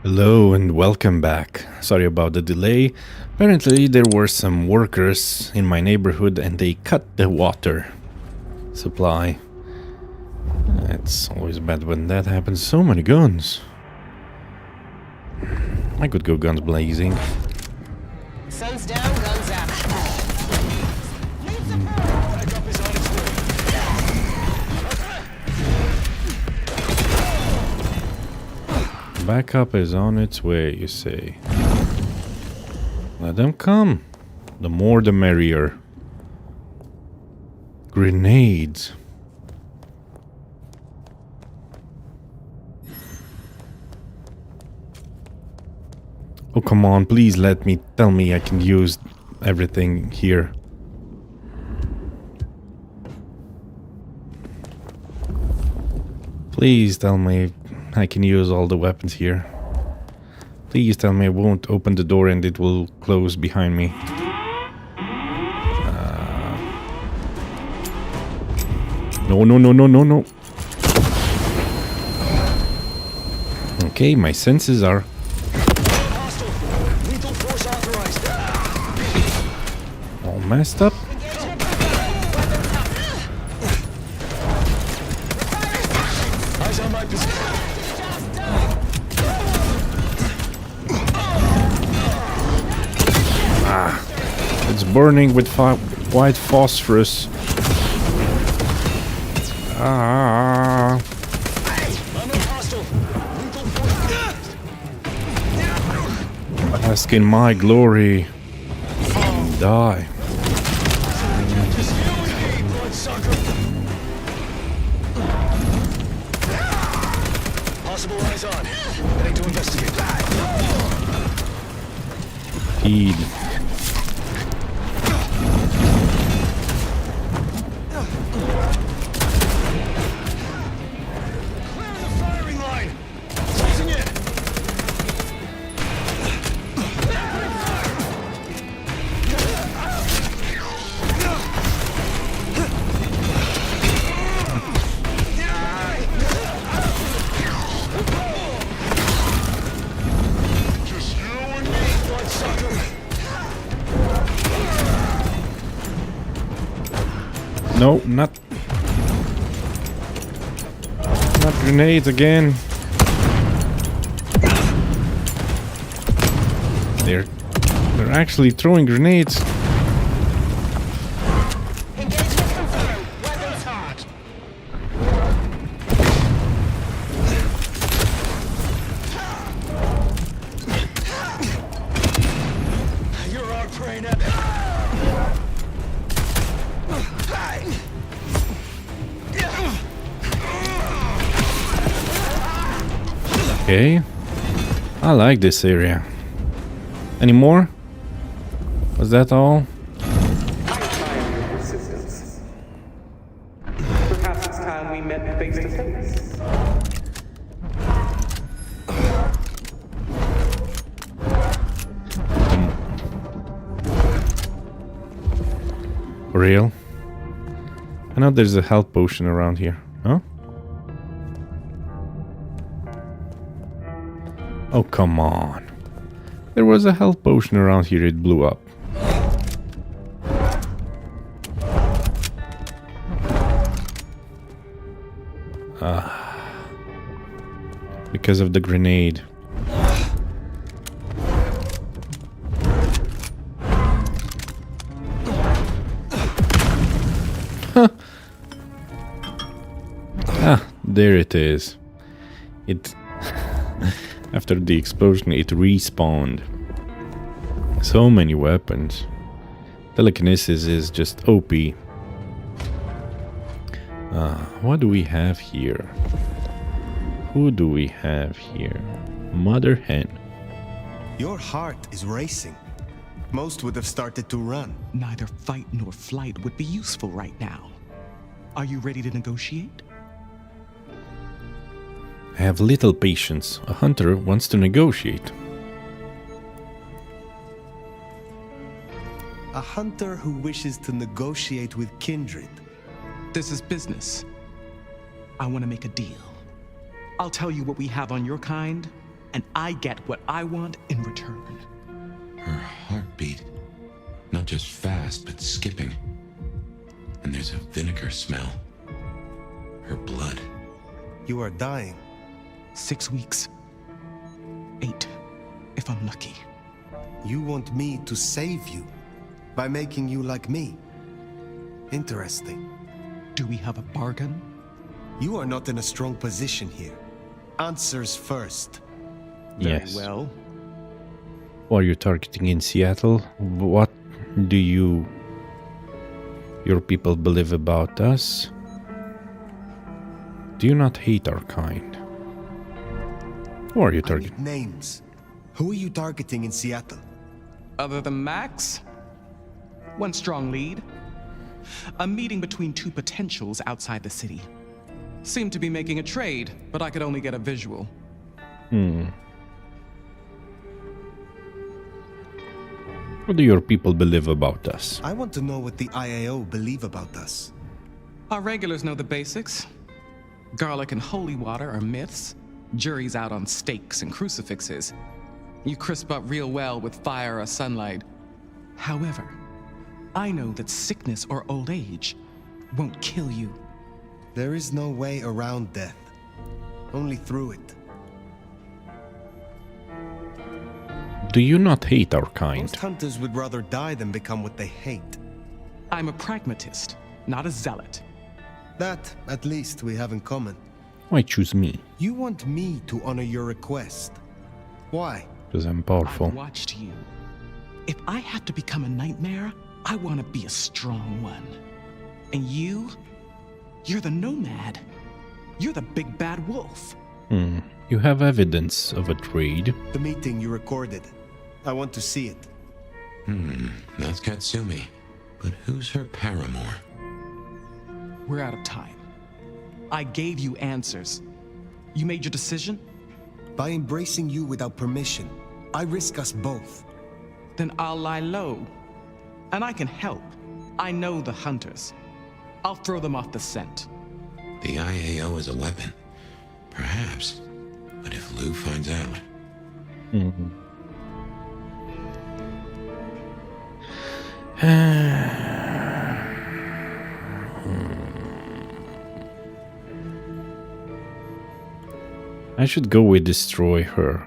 Hello and welcome back. Sorry about the delay. Apparently there were some workers in my neighborhood and they cut the water supply. It's always bad when that happens. So many guns. I could go guns blazing. Sun's down, guns out. Backup is on its way, you say. Let them come. The more the merrier. Grenades. Oh, come on, please tell me I can use everything here. Please tell me I can use all the weapons here. Please tell me I won't open the door and it will close behind me. No. Okay, my senses are... all messed up. It's burning with white phosphorus. Bask in my glory. Die. Possible eyes on. Heading to investigate. Heed. No, not grenades again. They're actually throwing grenades. Engagement confirmed. Weapons hot. You're our prey now. Okay, I like this area. Any more? Was that all? Resistance. Perhaps it's time we met face to face. For real? I know there's a health potion around here. Huh? Oh, come on. There was a health potion around here, it blew up. Because of the grenade. There it is. It... After the explosion, it respawned. So many weapons. Telekinesis is just OP. What do we have here? Who do we have here? Mother Hen. Your heart is racing. Most would have started to run. Neither fight nor flight would be useful right now. Are you ready to negotiate? I have little patience. A hunter wants to negotiate. A hunter who wishes to negotiate with kindred. This is business. I want to make a deal. I'll tell you what we have on your kind, and I get what I want in return. Her heartbeat. Not just fast, but skipping. And there's a vinegar smell. Her blood. You are dying. 6 weeks. 8, if I'm lucky. You want me to save you by making you like me. Interesting. Do we have a bargain? You are not in a strong position here. Answers first. Yes. Very well. Who are you targeting in Seattle? What do your people believe about us? Do you not hate our kind? Who are you I targeting? need names. Who are you targeting in Seattle? Other than Max? One strong lead. A meeting between two potentials outside the city. Seemed to be making a trade, but I could only get a visual. What do your people believe about us? I want to know what the IAO believe about us. Our regulars know the basics. Garlic and holy water are myths. Jury's out on stakes and crucifixes. You crisp up real well with fire or sunlight. However, I know that sickness or old age won't kill you. There is no way around death. Only through it. Do you not hate our kind? Most hunters would rather die than become what they hate. I'm a pragmatist, not a zealot. That, at least, we have in common. Why choose me? You want me to honor your request. Why? Because I'm powerful. I've watched you. If I have to become a nightmare, I want to be a strong one. And you're the nomad. You're the big bad wolf. You have evidence of a trade. The meeting you recorded. I want to see it. That's Katsumi. But who's her paramour? We're out of time. I gave you answers. You made your decision? By embracing you without permission, I risk us both. Then I'll lie low. And I can help. I know the hunters. I'll throw them off the scent. The IAO is a weapon. Perhaps. But if Lou finds out... I should go with destroy her.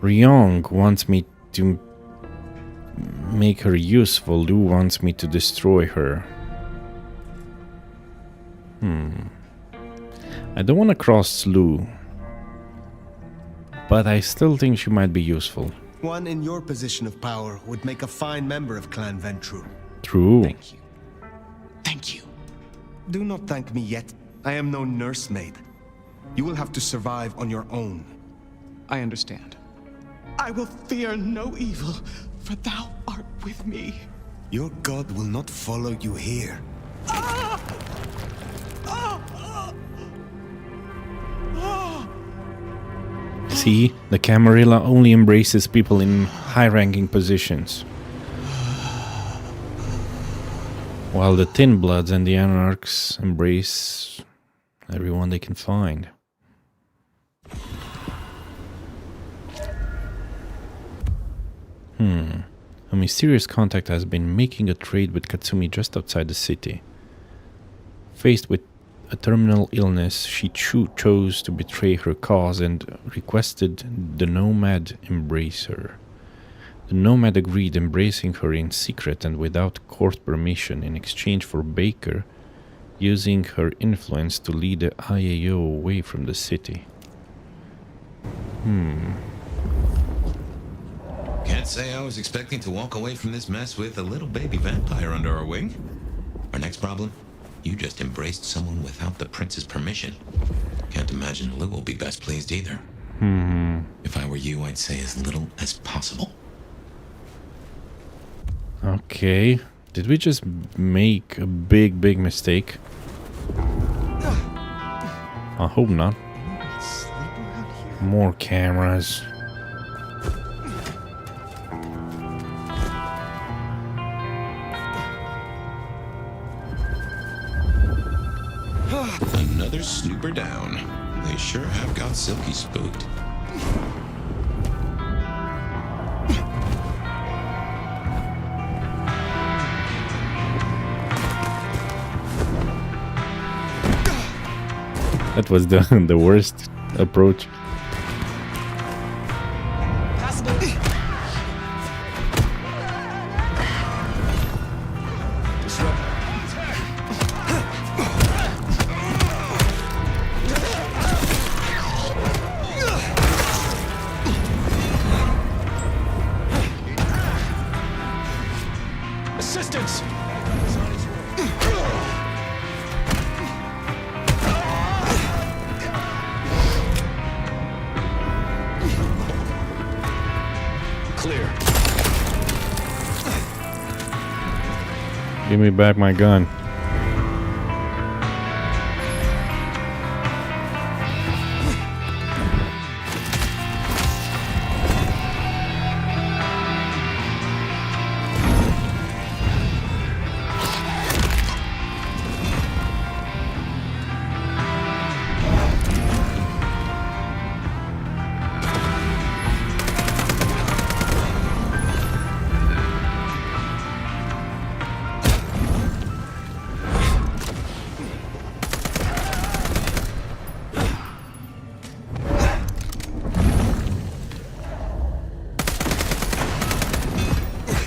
Ryong wants me to make her useful. Lou wants me to destroy her. I don't want to cross Lou, but I still think she might be useful. One in your position of power would make a fine member of Clan Ventrue. True. Thank you. Thank you. Do not thank me yet. I am no nursemaid. You will have to survive on your own. I understand. I will fear no evil, for thou art with me. Your god will not follow you here. See, the Camarilla only embraces people in high-ranking positions, while the Thin Bloods and the Anarchs embrace everyone they can find. A mysterious contact has been making a trade with Katsumi just outside the city. Faced with a terminal illness, she chose to betray her cause and requested the Nomad embrace her. The Nomad agreed, embracing her in secret and without court permission in exchange for Baker, using her influence to lead the IAO away from the city. Can't say I was expecting to walk away from this mess with a little baby vampire under our wing. Our next problem? You just embraced someone without the prince's permission. Can't imagine Lou will be best pleased either. If I were you, I'd say as little as possible. Okay, did we just make a big mistake? I hope not. More cameras. Another snooper down. They sure have got Silky spooked. That was the worst approach. Possible. Assistance! Clear. Give me back my gun.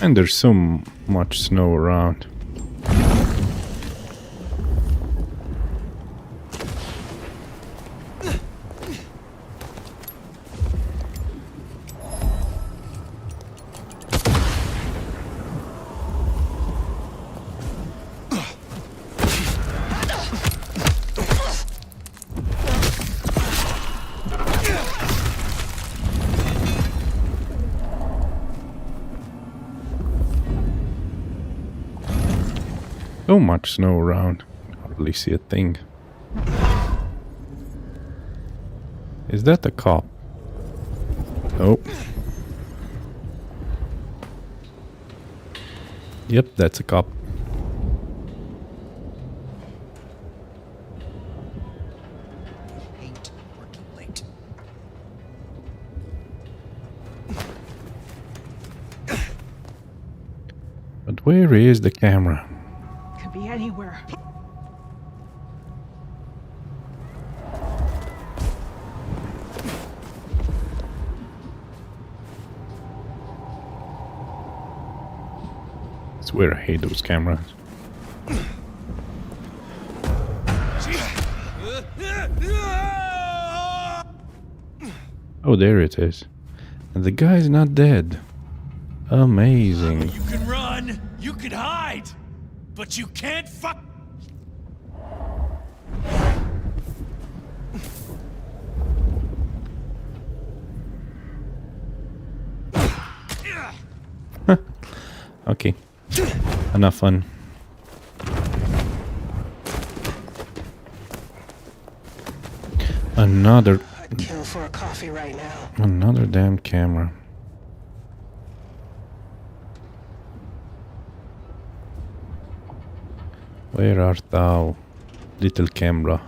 And there's so much snow around. So much snow around. Hardly see a thing. Is that a cop? Oh. Yep, that's a cop. Ain't or too late. But where is the camera? Could be anywhere. I swear I hate those cameras. Oh, there it is. And the guy's not dead. Amazing. You can run, you can hide, but you can't fuck. Okay. Enough fun. Another I'd kill for a coffee right now. Another damn camera. Where art thou, little camera?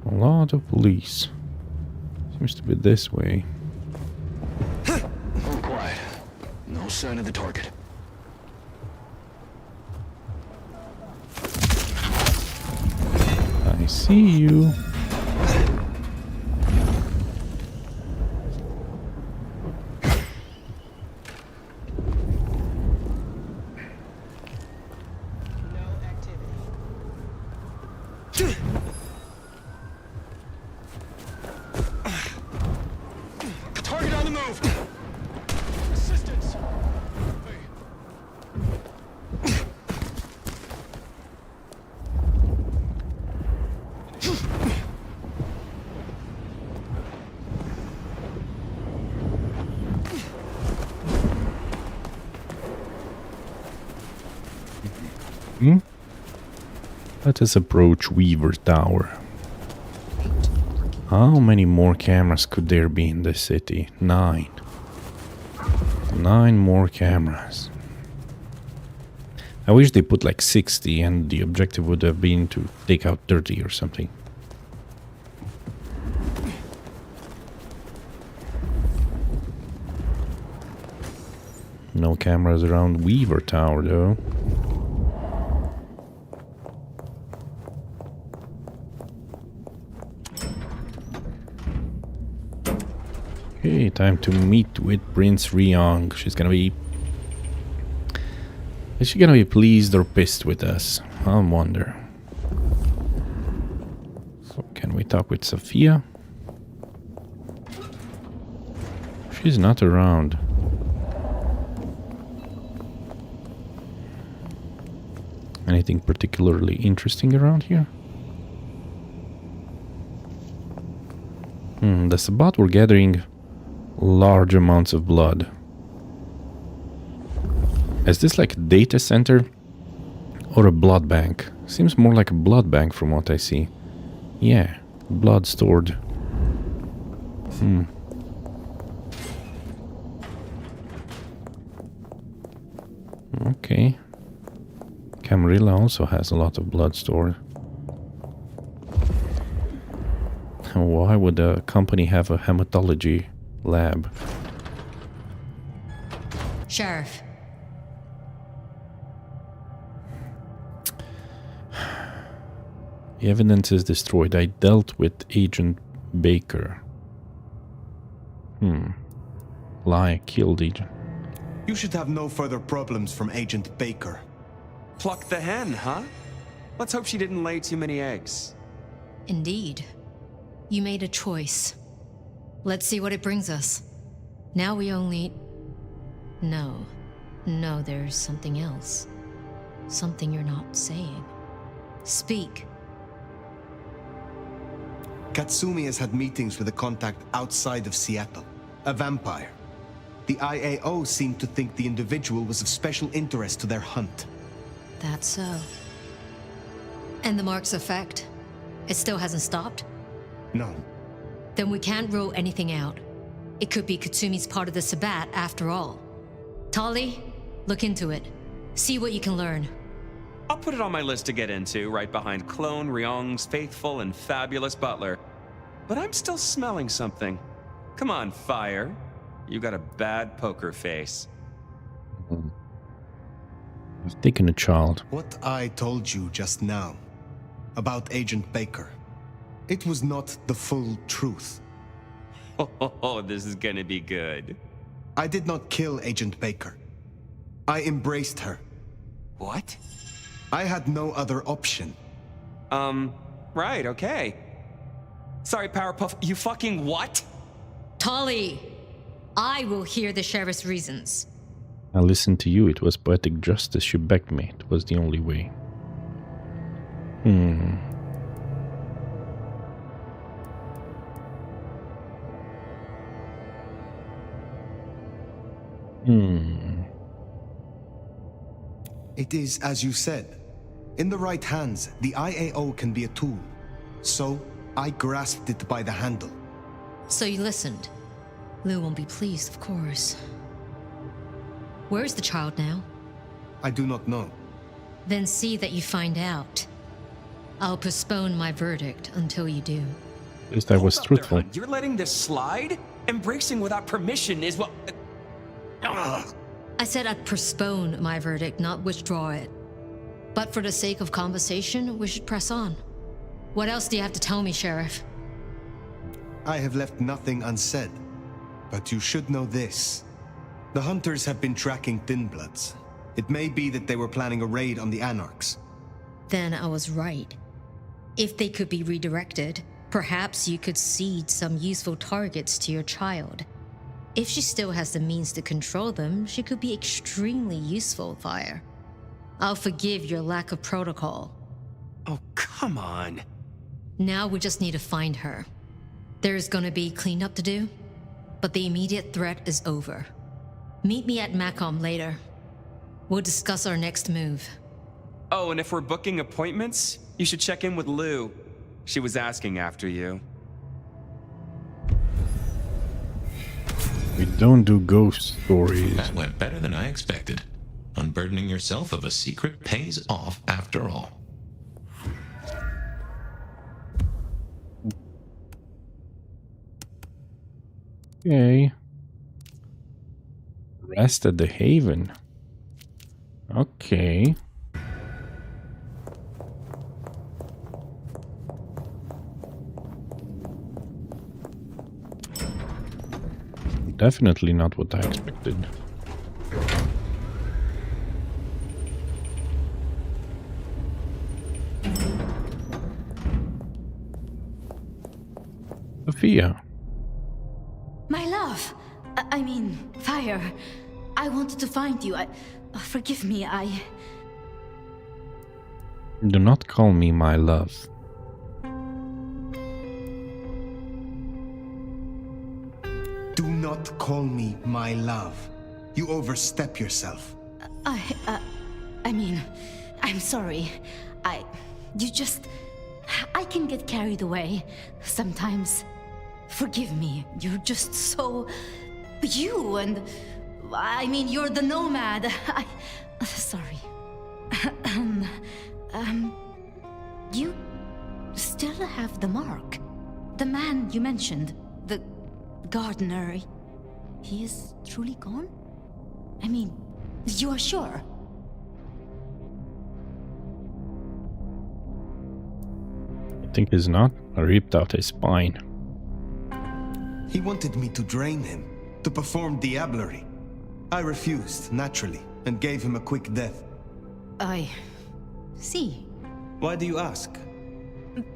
A lot of police. Seems to be this way. All quiet. No sign of the target. I see you. No activity. Target on the move. Assistance. Let us approach Weaver Tower. How many more cameras could there be in this city? 9. 9 more cameras. I wish they put like 60 and the objective would have been to take out 30 or something. No cameras around Weaver Tower though. Okay, time to meet with Prince Ryong. She's gonna be... Is she gonna be pleased or pissed with us? I wonder. So can we talk with Sophia? She's not around. Anything particularly interesting around here? The Sabbat were gathering large amounts of blood. Is this like a data center or a blood bank? Seems more like a blood bank from what I see. Yeah, blood stored. Okay. Camarilla also has a lot of blood stored. Why would a company have a hematology lab? Sheriff. The evidence is destroyed. I dealt with Agent Baker. Lie, killed Agent. You should have no further problems from Agent Baker. Pluck the hen, huh? Let's hope she didn't lay too many eggs. Indeed. You made a choice. Let's see what it brings us. Now we only... No, there's something else. Something you're not saying. Speak. Katsumi has had meetings with a contact outside of Seattle. A vampire. The IAO seemed to think the individual was of special interest to their hunt. That's so. And the mark's effect? It still hasn't stopped? No. Then we can't rule anything out. It could be Katsumi's part of the Sabbat after all. Tali, look into it. See what you can learn. I'll put it on my list to get into, right behind Clone Ryong's faithful and fabulous butler. But I'm still smelling something. Come on, Fire. You got a bad poker face. I've taken a child. What I told you just now about Agent Baker, it was not the full truth. Oh, this is gonna be good. I did not kill Agent Baker. I embraced her. What? I had no other option. Right, okay. Sorry, Powerpuff, you fucking what? Tali! I will hear the sheriff's reasons. I listened to you. It was poetic justice. You begged me. It was the only way. It is as you said. In the right hands, the IAO can be a tool. So, I grasped it by the handle. So you listened. Lou won't be pleased, of course. Where's the child now? I do not know. Then see that you find out. I'll postpone my verdict until you do. At least I was truthful. You're letting this slide? Embracing without permission is what... I said I'd postpone my verdict, not withdraw it. But for the sake of conversation, we should press on. What else do you have to tell me, Sheriff? I have left nothing unsaid. But you should know this. The hunters have been tracking Thin Bloods. It may be that they were planning a raid on the Anarchs. Then I was right. If they could be redirected, perhaps you could seed some useful targets to your child. If she still has the means to control them, she could be extremely useful, Fire. I'll forgive your lack of protocol. Oh, come on. Now we just need to find her. There's gonna be cleanup to do, but the immediate threat is over. Meet me at Macom later. We'll discuss our next move. Oh, and if we're booking appointments, you should check in with Lou. She was asking after you. We don't do ghost stories. That went better than I expected. Unburdening yourself of a secret pays off after all. Okay. Rest at the Haven. Okay. Definitely not what I expected. Sophia. My love! I mean, Fire. I wanted to find you. Forgive me, Do not call me my love. Do not call me my love. You overstep yourself. I mean, I'm sorry. I can get carried away sometimes. Forgive me. You're just so... You and... I mean, you're the nomad. Sorry. You still have the mark. The man you mentioned, the gardener, he is truly gone? I mean, you are sure? I think he's not. I ripped out his spine. He wanted me to drain him, to perform diablerie. I refused, naturally, and gave him a quick death. I see. Why do you ask?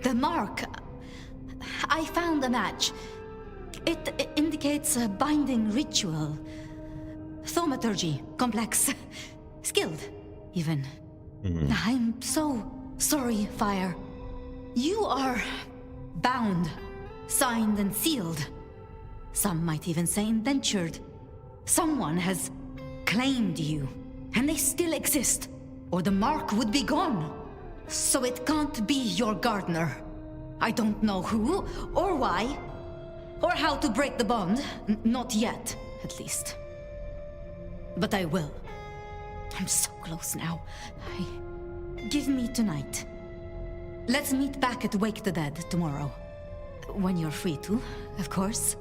The mark. I found a match. It indicates a binding ritual. Thaumaturgy, complex. Skilled, even. I'm so sorry, Fire. You are bound, signed and sealed. Some might even say indentured. Someone has claimed you, and they still exist, or the mark would be gone. So it can't be your gardener. I don't know who, or why, or how to break the bond. Not yet, at least. But I will. I'm so close now. Give me tonight. Let's meet back at Wake the Dead tomorrow. When you're free to, of course.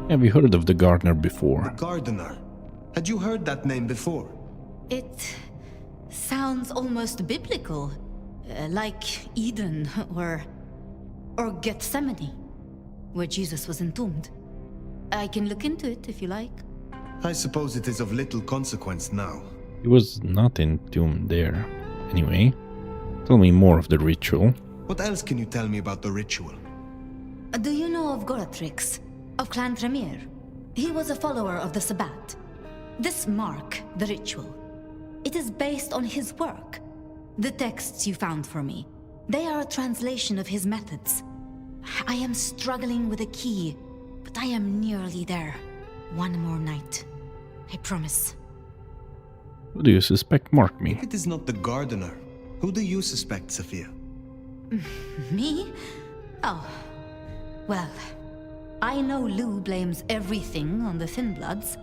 Have you heard of the gardener before? The gardener? Had you heard that name before? It sounds almost biblical. Like Eden or Gethsemane, where Jesus was entombed. I can look into it if you like. I suppose it is of little consequence now. He was not entombed there. Anyway, tell me more of the ritual. What else can you tell me about the ritual? Do you know of Goratrix, of Clan Tremere? He was a follower of the Sabbat. This mark, the ritual, it is based on his work. The texts you found for me, they are a translation of his methods. I am struggling with a key, but I am nearly there. One more night. I promise. Who do you suspect marked me? If it is not the gardener, who do you suspect, Sophia? Me? Oh. Well, I know Lou blames everything on the Thin Bloods,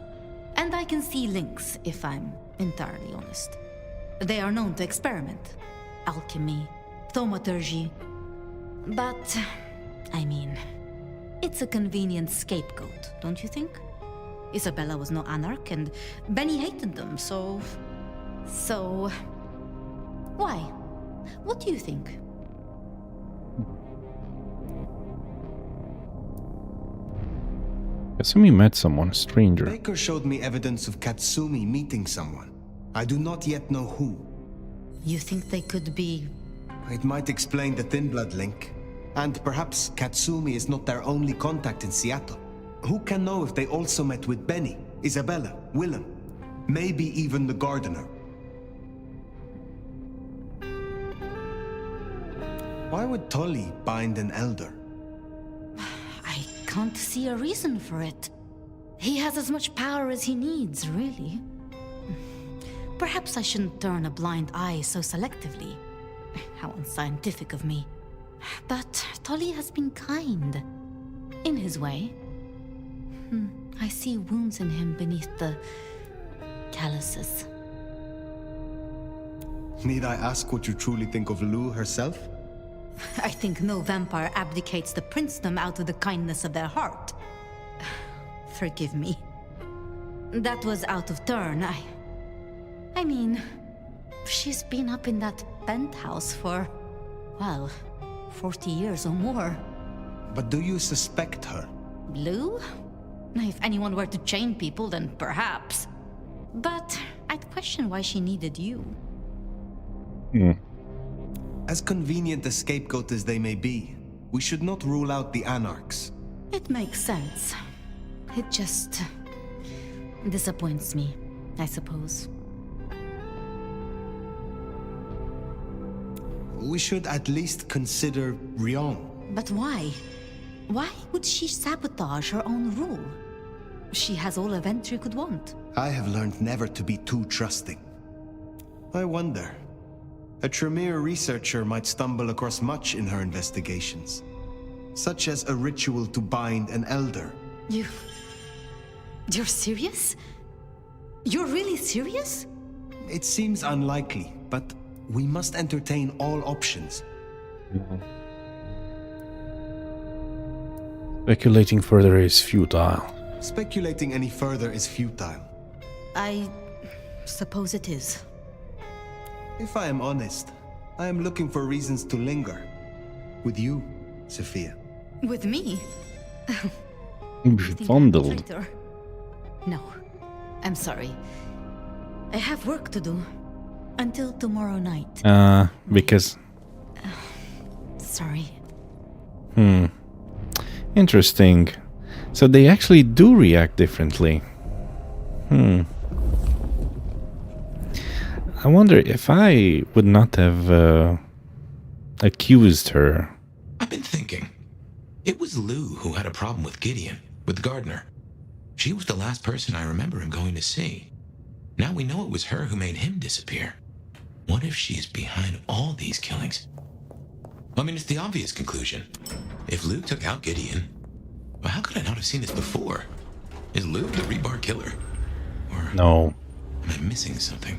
and I can see links if I'm entirely honest. They are known to experiment. Alchemy, thaumaturgy. But, I mean, it's a convenient scapegoat, don't you think? Isabella was no anarch, and Benny hated them, so... Why? What do you think? Kasumi met someone, a stranger. Baker showed me evidence of Katsumi meeting someone. I do not yet know who. You think they could be... It might explain the Thin Blood link. And perhaps Katsumi is not their only contact in Seattle. Who can know if they also met with Benny, Isabella, Willem, maybe even the gardener? Why would Tully bind an elder? I can't see a reason for it. He has as much power as he needs, really. Perhaps I shouldn't turn a blind eye so selectively. How unscientific of me. But Tully has been kind. In his way. I see wounds in him beneath the calluses. Need I ask what you truly think of Lou herself? I think no vampire abdicates the princedom out of the kindness of their heart. Forgive me. That was out of turn. I mean, she's been up in that penthouse for, well, 40 years or more. But do you suspect her? Lou? If anyone were to chain people, then perhaps. But I'd question why she needed you. As convenient a scapegoat as they may be, we should not rule out the Anarchs. It makes sense. It just disappoints me, I suppose. We should at least consider Rion. But why? Why would she sabotage her own rule? She has all a Ventrue could want. I have learned never to be too trusting. I wonder. A Tremere researcher might stumble across much in her investigations, such as a ritual to bind an elder. You're serious? You're really serious? It seems unlikely, but we must entertain all options. Speculating further is futile. Speculating any further is futile. I suppose it is. If I am honest, I am looking for reasons to linger. With you, Sophia. With me? Fondled. No, I'm sorry. I have work to do. Until tomorrow night. Because... Sorry. Interesting. So they actually do react differently. I wonder if I would not have accused her. I've been thinking. It was Lou who had a problem with Gideon, with the gardener. She was the last person I remember him going to see. Now we know it was her who made him disappear. What if she's behind all these killings? I mean, it's the obvious conclusion. If Lou took out Gideon, well, how could I not have seen this before? Is Lou the rebar killer? Or No. am I missing something?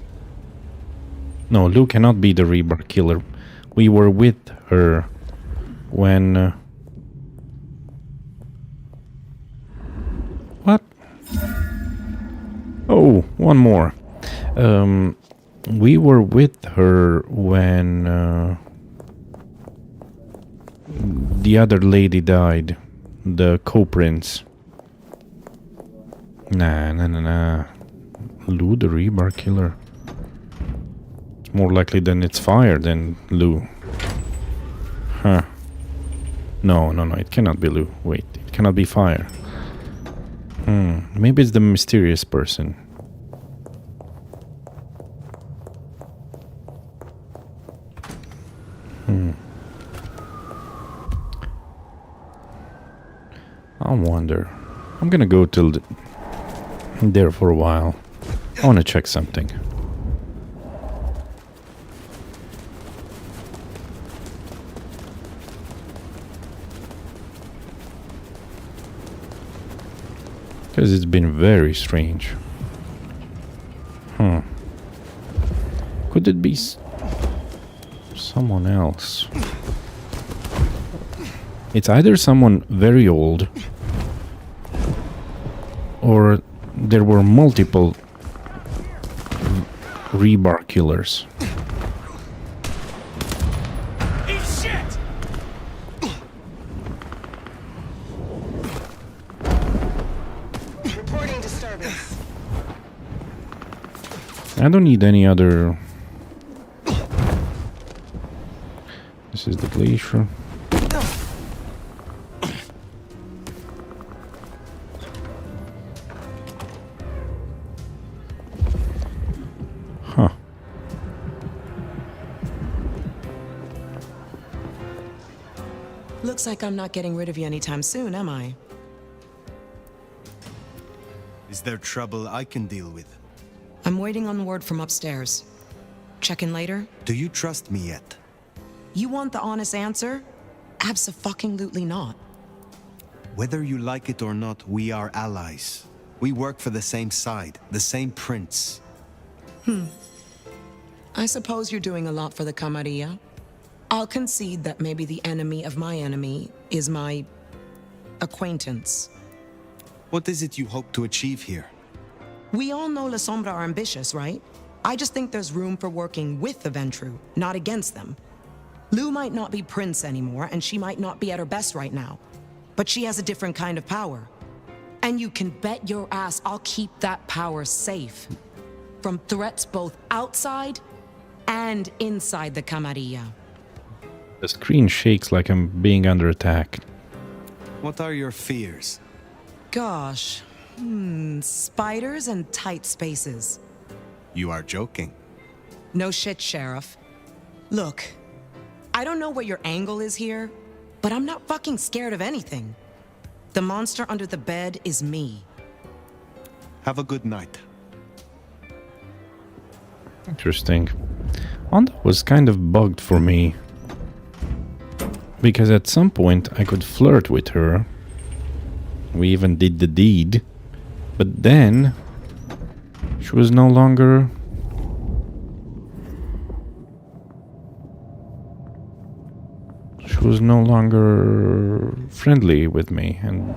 No, Lou cannot be the rebar killer. We were with her when... What? Oh, one more. We were with her when the other lady died. The co-prince. Nah. Lou, the rebar killer. It's more likely than it's Fire than Lou. Huh. No, it cannot be Lou. Wait, it cannot be Fire. Maybe it's the mysterious person. I wonder. I'm gonna go till there for a while. I wanna check something. Because it's been very strange. Could it be someone else? It's either someone very old, or there were multiple rebar killers. Eat shit! Reporting disturbance. I don't need any other... This is the glacier. Huh. Looks like I'm not getting rid of you anytime soon, am I? Is there trouble I can deal with? I'm waiting on word from upstairs. Check in later? Do you trust me yet? You want the honest answer? Abso-fucking-lutely not. Whether you like it or not, we are allies. We work for the same side, the same prince. I suppose you're doing a lot for the Camarilla. I'll concede that maybe the enemy of my enemy is my acquaintance. What is it you hope to achieve here? We all know La Sombra are ambitious, right? I just think there's room for working with the Ventrue, not against them. Lou might not be prince anymore, and she might not be at her best right now. But she has a different kind of power. And you can bet your ass I'll keep that power safe. From threats both outside and inside the Camarilla. The screen shakes like I'm being under attack. What are your fears? Gosh. Spiders and tight spaces. You are joking. No shit, Sheriff. Look, I don't know what your angle is here, but I'm not fucking scared of anything. The monster under the bed is me. Have a good night. Interesting. Onda was kind of bugged for me. Because at some point I could flirt with her. We even did the deed. But then she was no longer friendly with me, and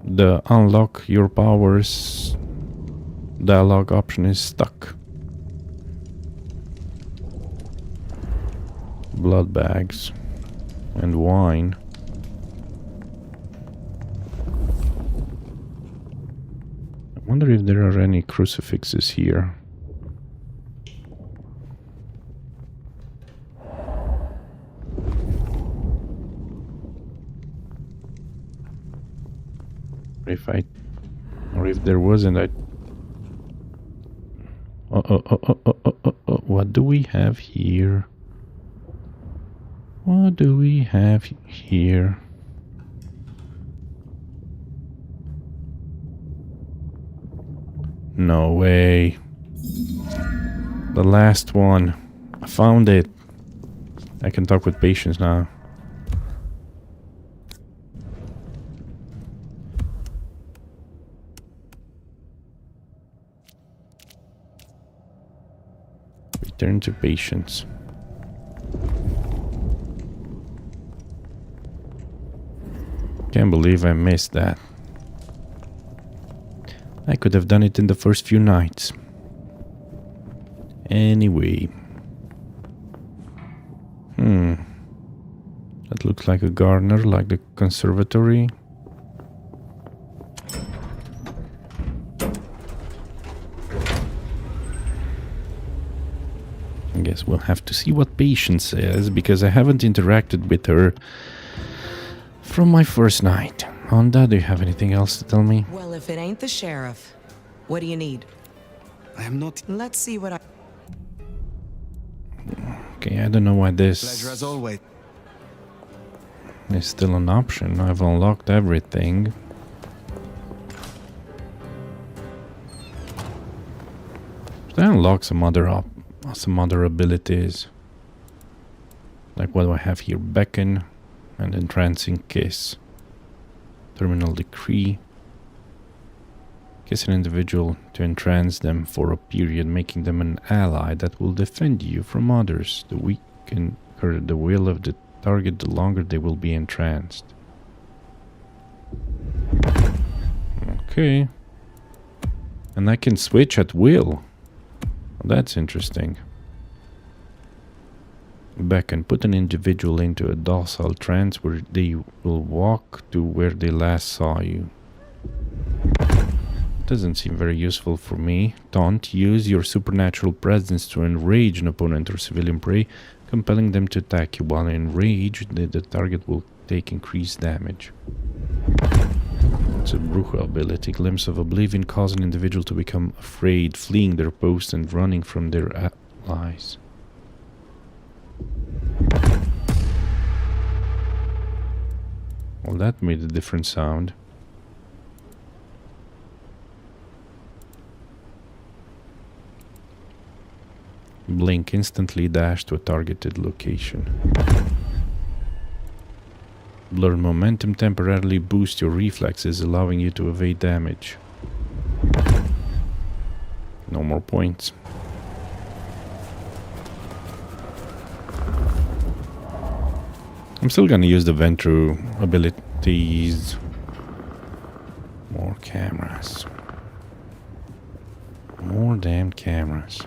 the unlock your powers dialogue option is stuck. Blood bags and wine. I wonder if there are any crucifixes here. If there wasn't, what do we have here? What do we have here? No way. The last one. I found it. I can talk with patience now. Return to patience. Can't believe I missed that. I could have done it in the first few nights. Anyway. That looks like a gardener, like the conservatory. I guess we'll have to see what Patience says, because I haven't interacted with her from my first night. Onda, do you have anything else to tell me? Well, if it ain't the sheriff, what do you need? I am not... Let's see what I... Okay, I don't know why this Pleasure as always. is still an option. I've unlocked everything. Should I unlock some other abilities? Like what do I have here? Beckon and Entrancing Kiss. Terminal Decree. Kiss an individual to entrance them for a period, making them an ally that will defend you from others. The weaken the will of the target, the longer they will be entranced. Okay. And I can switch at will. That's interesting. Beckon. Put an individual into a docile trance where they will walk to where they last saw you. Doesn't seem very useful for me. Taunt. Use your supernatural presence to enrage an opponent or civilian prey, compelling them to attack you. While enraged, the target will take increased damage. It's a Bruja ability. Glimpse of Oblivion. Cause an individual to become afraid, fleeing their post and running from their allies. Well, that made a different sound. Blink. Instantly dash to a targeted location. Blur momentum temporarily boosts your reflexes, allowing you to evade damage. No more points. I'm still gonna use the Ventrue abilities. More cameras. More damn cameras.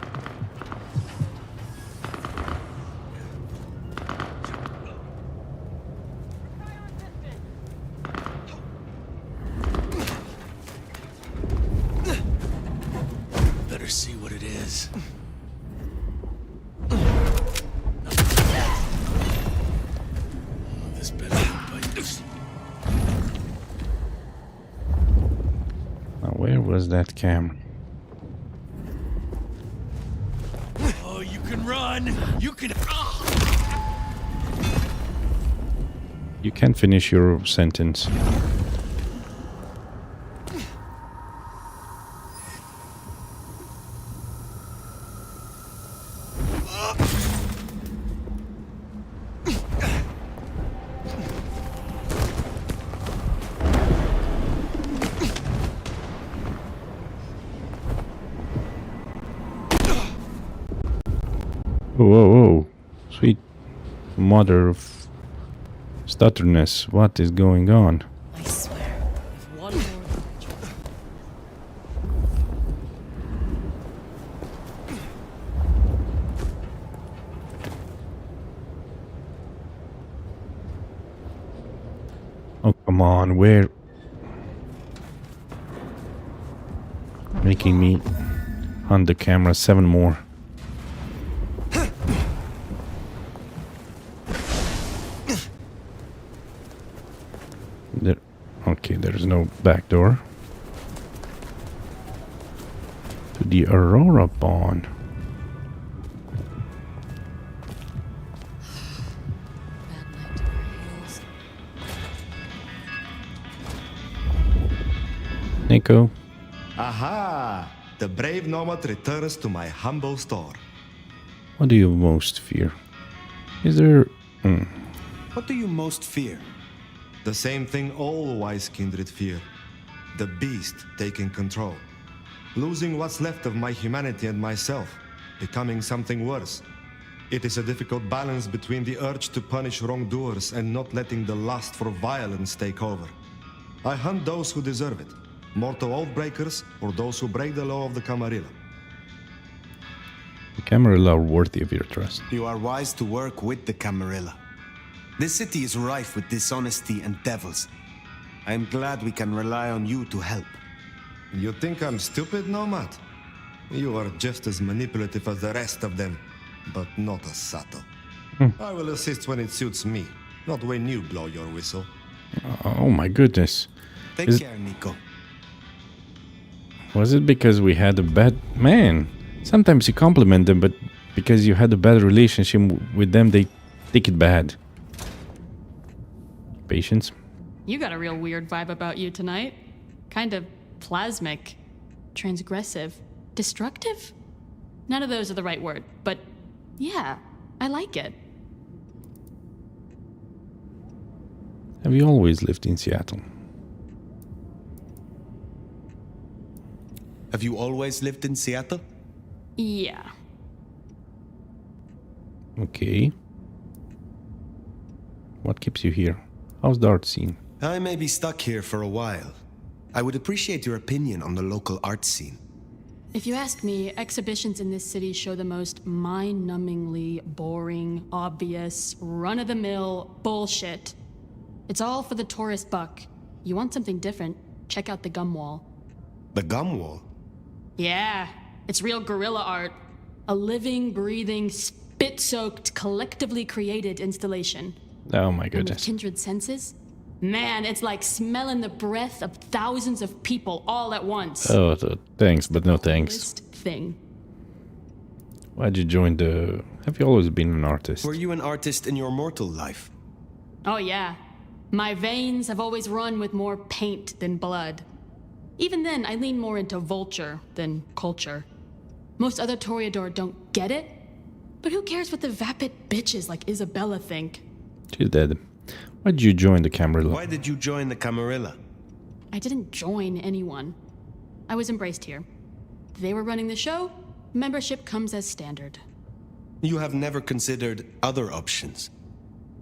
Better see what it is. This better be bite. Now, where was that camera? Oh, you can run. You can. You can finish your sentence. Whoa, whoa, whoa. Sweet mother of stutterness. What is going on? I swear, if one more. Oh, come on. Where? Making me hunt the camera. 7 more. There. Okay, there's no back door. To the Aurora Pawn. Nico. Aha! The brave nomad returns to my humble store. What do you most fear? Is there... What do you most fear? The same thing all wise kindred fear. The beast taking control. Losing what's left of my humanity and myself. Becoming something worse. It is a difficult balance between the urge to punish wrongdoers and not letting the lust for violence take over. I hunt those who deserve it. Mortal oath breakers or those who break the law of the Camarilla. The Camarilla are worthy of your trust. You are wise to work with the Camarilla. This city is rife with dishonesty and devils. I am glad we can rely on you to help. You think I'm stupid, Nomad? You are just as manipulative as the rest of them, but not as subtle. I will assist when it suits me, not when you blow your whistle. Oh my goodness. Take care, Nico. Was it because we had a bad... Man, sometimes you compliment them, but because you had a bad relationship with them, they take it bad. Patience. You got a real weird vibe about you tonight. Kind of plasmic, transgressive, destructive? None of those are the right word, but yeah, I like it. Have you always lived in Seattle? Have you always lived in Seattle? Yeah. Okay. What keeps you here? How's the art scene? I may be stuck here for a while. I would appreciate your opinion on the local art scene. If you ask me, exhibitions in this city show the most mind-numbingly boring, obvious, run-of-the-mill bullshit. It's all for the tourist buck. You want something different, check out the Gum Wall. The Gum Wall? Yeah, it's real guerrilla art. A living, breathing, spit-soaked, collectively created installation. Oh my And with goodness. kindred senses? Man, it's like smelling the breath of thousands of people all at once. Oh, thanks, but no thanks. Coolest thing. Why'd you join the... Have you always been an artist? Were you an artist in your mortal life? Oh yeah. My veins have always run with more paint than blood. Even then, I lean more into vulture than culture. Most other Toreador don't get it, but who cares what the vapid bitches like Isabella think? She's dead. Why did you join the Camarilla? Why did you join the Camarilla? I didn't join anyone. I was embraced here. They were running the show. Membership comes as standard. You have never considered other options.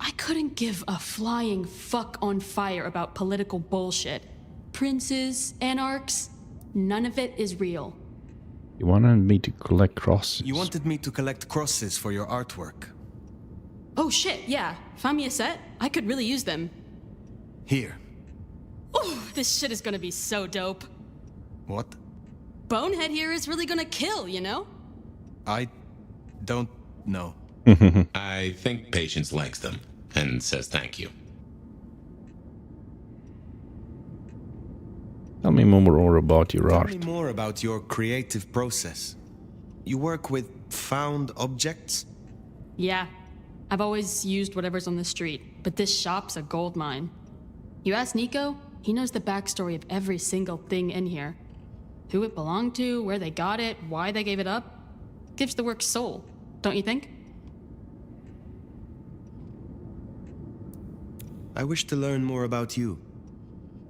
I couldn't give a flying fuck on fire about political bullshit. Princes, anarchs, none of it is real. You wanted me to collect crosses. You wanted me to collect crosses for your artwork. Oh shit, yeah. Find me a set? I could really use them. Here. Oh, this shit is gonna be so dope. What? Bonehead here is really gonna kill, you know? I don't know. I think Patience likes them and says thank you. Tell me more about your art. Tell me more about your creative process. You work with found objects? Yeah. I've always used whatever's on the street, but this shop's a gold mine. You ask Nico, he knows the backstory of every single thing in here. Who it belonged to, where they got it, why they gave it up. Gives the work soul, don't you think? I wish to learn more about you.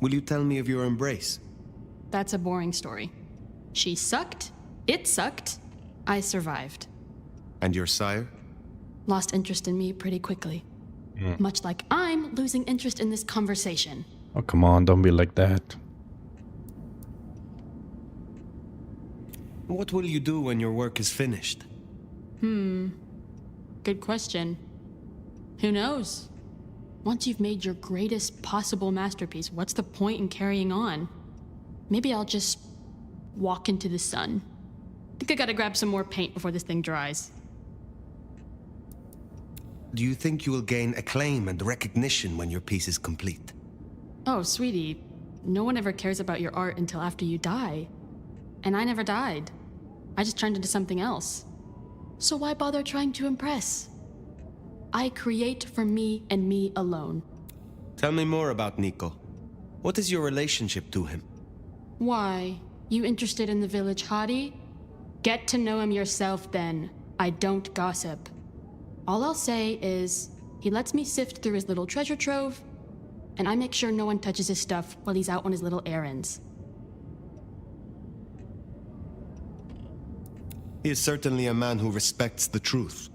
Will you tell me of your embrace? That's a boring story. She sucked, it sucked, I survived. And your sire? Lost interest in me pretty quickly. Much like I'm losing interest in this conversation. Oh, come on, don't be like that. What will you do when your work is finished? Good question. Who knows? Once you've made your greatest possible masterpiece, what's the point in carrying on? Maybe I'll just walk into the sun. Think I gotta grab some more paint before this thing dries. Do you think you will gain acclaim and recognition when your piece is complete? Oh, sweetie, no one ever cares about your art until after you die. And I never died. I just turned into something else. So why bother trying to impress? I create for me and me alone. Tell me more about Nico. What is your relationship to him? Why? You interested in the village hottie? Get to know him yourself then. I don't gossip. All I'll say is, he lets me sift through his little treasure trove, and I make sure no one touches his stuff while he's out on his little errands. He is certainly a man who respects the truth.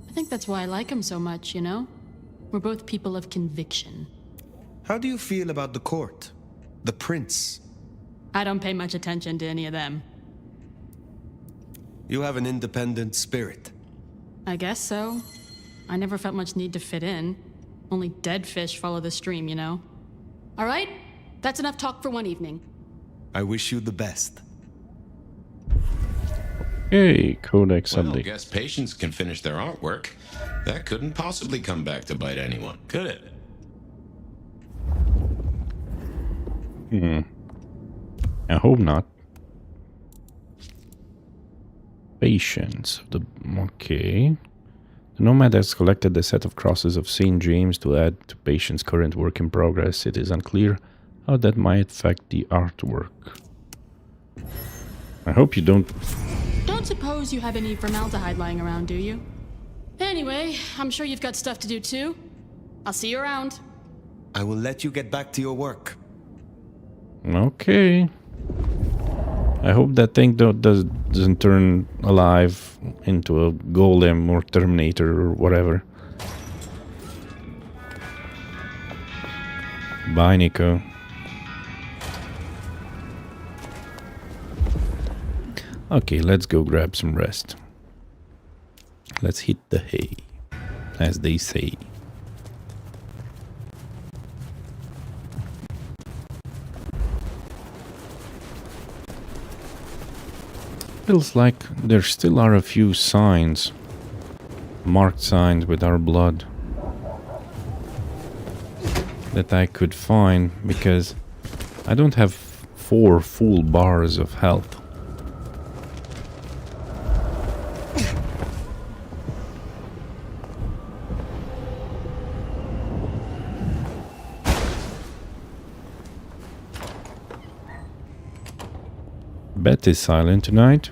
I think that's why I like him so much, you know? We're both people of conviction. How do you feel about the court? The prince? I don't pay much attention to any of them. You have an independent spirit. I guess so. I never felt much need to fit in. Only dead fish follow the stream, you know? All right, that's enough talk for one evening. I wish you the best. Hey, Codex Well, update. guess Patience can finish their artwork. That couldn't possibly come back to bite anyone, could it? I hope not. Patience. Okay. The Nomad has collected a set of crosses of St. James to add to Patience's current work in progress. It is unclear how that might affect the artwork. I hope you don't... Don't suppose you have any formaldehyde lying around, do you? Anyway, I'm sure you've got stuff to do too. I'll see you around. I will let you get back to your work. Okay. I hope that thing doesn't turn alive into a golem or Terminator or whatever. Bye, Nico. Okay, let's go grab some rest. Let's hit the hay, as they say. Feels like there still are a few signs, marked signs with our blood, that I could find, because I don't have 4 full bars of health. Bet is silent tonight.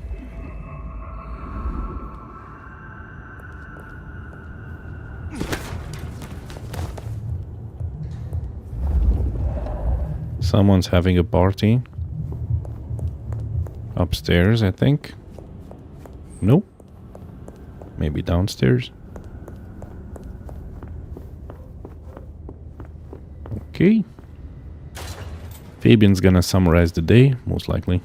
Someone's having a party. Upstairs, I think. Nope. Maybe downstairs. Okay. Fabian's gonna summarize the day, most likely.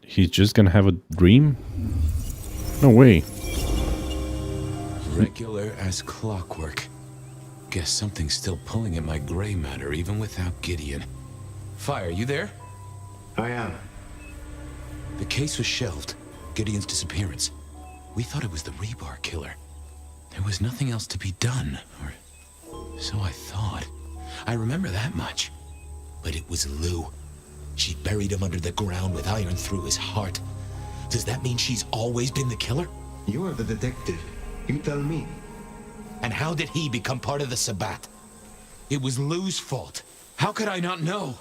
He's just gonna have a dream? No way. Regular as clockwork. Guess something's still pulling at my gray matter even without Gideon. Fire, you there? I am. The case was shelved. Gideon's disappearance. We thought it was the rebar killer. There was nothing else to be done, or so I thought. I remember that much. But it was Lou. She buried him under the ground with iron through his heart. Does that mean she's always been the killer? You are the detective. You tell me. And how did he become part of the Sabbat? It was Lou's fault. How could I not know?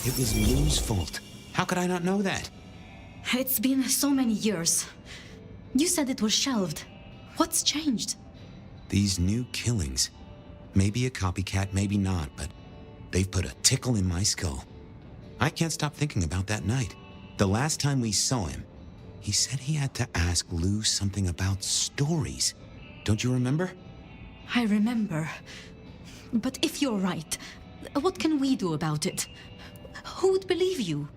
It was Lou's fault. How could I not know that? It's been so many years. You said it was shelved. What's changed? These new killings. Maybe a copycat, maybe not, but they've put a tickle in my skull. I can't stop thinking about that night. The last time we saw him, he said he had to ask Lou something about stories. Don't you remember? I remember. But if you're right, what can we do about it? Who would believe you?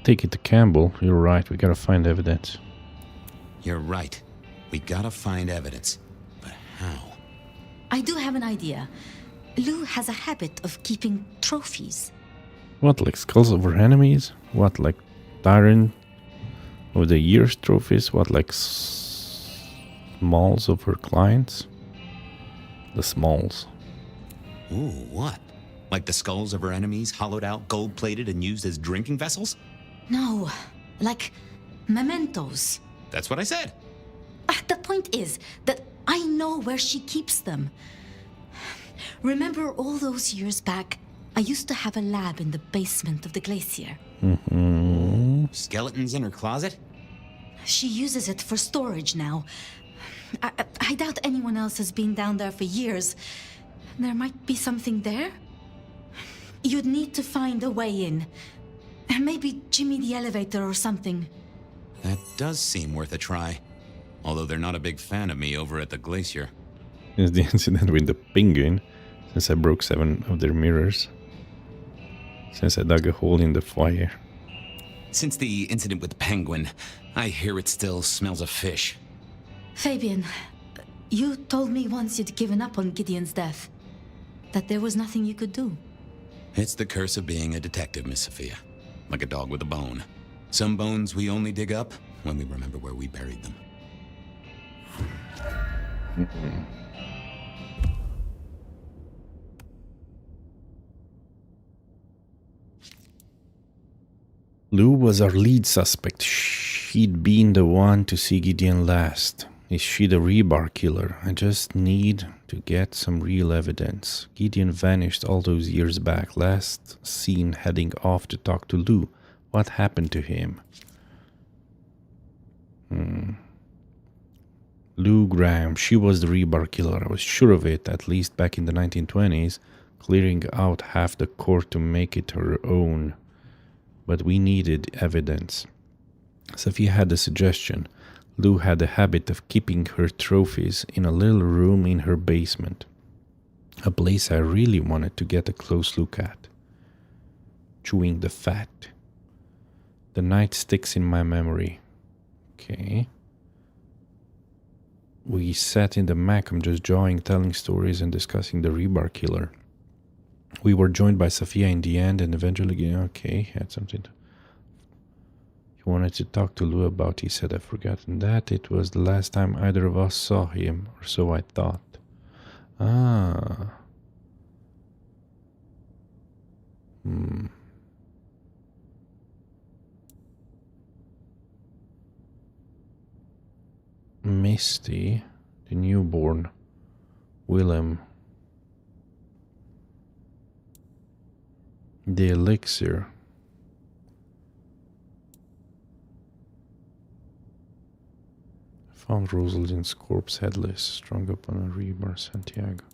Take it to Campbell. You're right. We gotta find evidence. You're right. We gotta find evidence. But how? I do have an idea. Lou has a habit of keeping trophies. What, like skulls of her enemies? What, like Tyrant of the Year's trophies? What, like smalls of her clients? The smalls. Ooh, what? Like the skulls of her enemies, hollowed out, gold-plated, and used as drinking vessels? No, like mementos. That's what I said. The point is that I know where she keeps them. Remember all those years back, I used to have a lab in the basement of the glacier. Skeletons in her closet? She uses it for storage now. I doubt anyone else has been down there for years. There might be something there. You'd need to find a way in. Maybe Jimmy the elevator or something. That does seem worth a try. Although they're not a big fan of me over at the glacier. Since the incident with the penguin, since I broke 7 of their mirrors, since I dug a hole in the fire. Since the incident with the penguin, I hear it still smells of fish. Fabian, you told me once you'd given up on Gideon's death. That there was nothing you could do. It's the curse of being a detective, Miss Sophia. Like a dog with a bone. Some bones we only dig up when we remember where we buried them. Lou was our lead suspect. She'd been the one to see Gideon last. Is she the rebar killer? I just need to get some real evidence. Gideon vanished all those years back. Last seen heading off to talk to Lou. What happened to him? Lou Graham. She was the rebar killer. I was sure of it, at least back in the 1920s, clearing out half the court to make it her own. But we needed evidence. Sophia had a suggestion. Lou had a habit of keeping her trophies in a little room in her basement. A place I really wanted to get a close look at. Chewing the fat. The night sticks in my memory. Okay. We sat in the Macam just jawing, telling stories and discussing the rebar killer. We were joined by Sophia in the end and eventually... Okay, he had something. He wanted to talk to Lou about, he said. I've forgotten that. It was the last time either of us saw him, or so I thought. Ah. Misty, the newborn, Willem, the elixir. Found Rosalind's corpse headless, strung up on a rebar, Santiago.